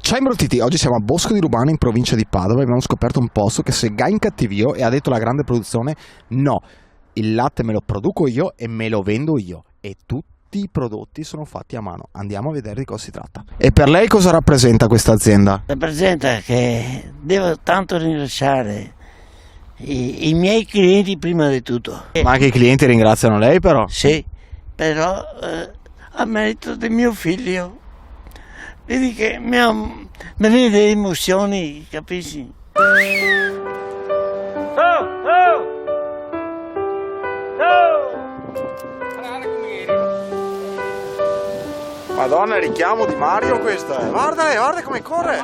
Ciao imbrottiti, oggi siamo a Bosco di Rubano in provincia di Padova e abbiamo scoperto un posto che se ga incattivio e ha detto la grande produzione no, il latte me lo produco io e me lo vendo io e tutti i prodotti sono fatti a mano. Andiamo a vedere di cosa si tratta. E per lei cosa rappresenta questa azienda? Rappresenta che devo tanto ringraziare i miei clienti prima di tutto. Ma anche i clienti ringraziano lei però? Sì, però a merito del mio figlio. Vedi che mi viene delle emozioni, capisci? Madonna, il richiamo di Mario questo è. Guarda come corre.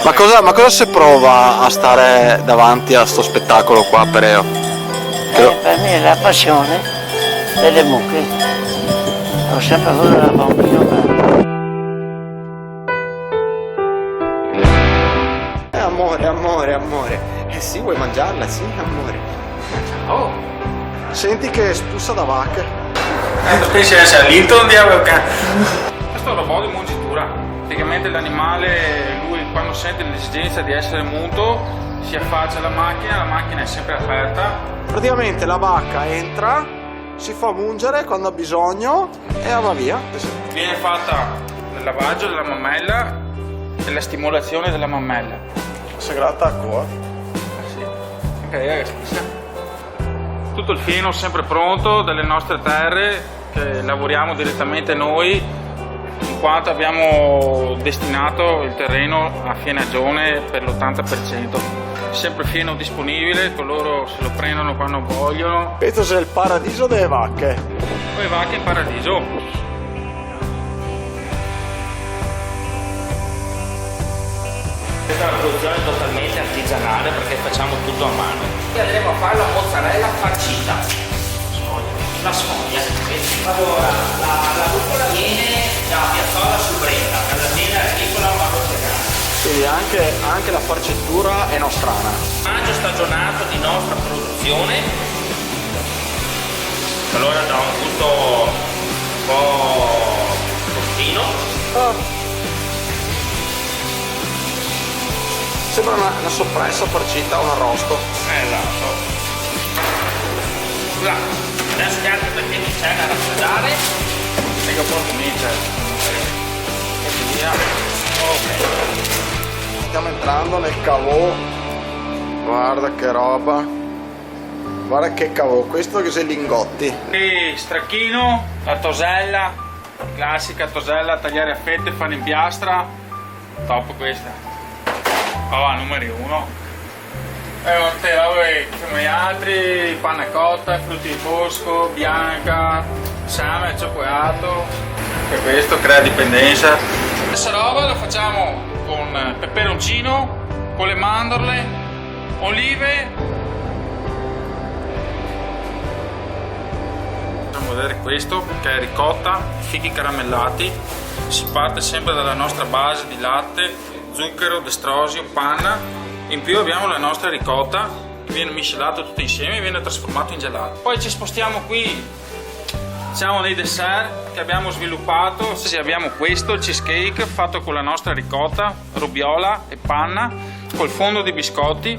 Ma cosa si prova a stare davanti a sto spettacolo qua, Pereo? Per me è la passione delle mucche. Ho sempre avuto da bambino. Amore. Sì, vuoi mangiarla? Sì, amore. Oh, senti che spuzza da vacca. Pensi è salito un diavolo? Questo è un robot di mungitura. Praticamente l'animale, lui quando sente l'esigenza di essere muto, si affaccia alla macchina, la macchina è sempre aperta. Praticamente la vacca entra, si fa mungere quando ha bisogno e va via. Viene fatta il lavaggio della mammella e la stimolazione della mammella. Si gratta a cuore. Sì. Ok, ragazzi. Tutto il fieno sempre pronto dalle nostre terre che lavoriamo direttamente noi, in quanto abbiamo destinato il terreno a fienagione per l'80%. Sempre fieno disponibile, coloro se lo prendono quando vogliono. Questo è il paradiso delle vacche. Poi vacche in paradiso. Questa è una produzione totalmente artigianale perché facciamo tutto a mano. E andremo a fare la mozzarella farcita. La sfoglia. Allora, la rucola viene da Piazzola su Brenta, dall'azienda agricola Marrocchiana. Quindi anche la farcitura è nostrana. Maggio stagionato di nostra produzione. Allora dà un gusto un po' crostino. Sembra una soppressa farcita o un arrosto. Esatto. Adesso schiaccio perché mi c'è da raffreddare. E che poi comincia. E via. Ok. Stiamo entrando nel cavò. Guarda che roba. Guarda che cavò. Questo che sono i lingotti. E stracchino, la tosella, classica tosella, tagliare a fette, fare in piastra. Top questa. Numero 1 e vabbè, come gli altri, panna cotta, frutti di bosco, bianca, same, cioccolato, e questo crea dipendenza. Questa roba la facciamo con peperoncino, con le mandorle, olive. Facciamo vedere questo che è ricotta, fichi caramellati. Si parte sempre dalla nostra base di latte, zucchero, destrosio, panna. In più abbiamo la nostra ricotta che viene miscelato tutto insieme e viene trasformato in gelato. Poi ci spostiamo qui, diciamo, nei dessert che abbiamo sviluppato. Abbiamo questo, il cheesecake fatto con la nostra ricotta, robiola e panna, col fondo di biscotti.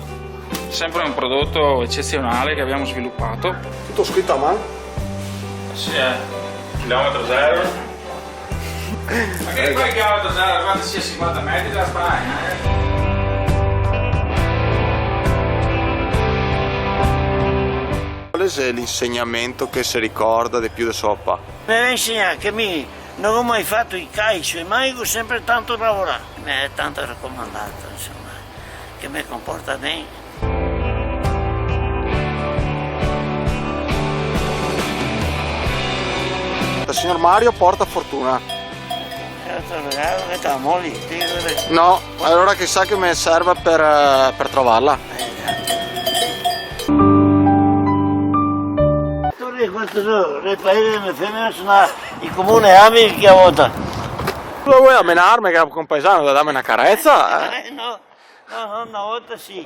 Sempre un prodotto eccezionale che abbiamo sviluppato. Tutto scritto a mano? Sì, chilometro zero. Ma che poi chilometro zero, quando sia 50 metri dalla Spagna, Qual è l'insegnamento che si ricorda di più di suo papà? Mi ha insegnato che non ho mai fatto il calcio e mai ho sempre tanto lavorato. Mi è tanto raccomandato, insomma, che mi comporta bene. Il signor Mario porta fortuna. Che sta molli, No, allora chissà che mi serve per trovarla. Questo nel paese delle femmine sono il comune Ami che a volta. Lo vuoi ammenarmi che è un paesano da darmi una carezza? No, una volta sì,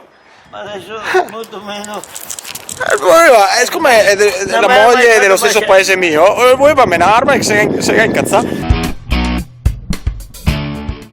ma adesso molto meno. Siccome è la moglie dello stesso paese mio, vuoi ammenarmi che sei incazzato?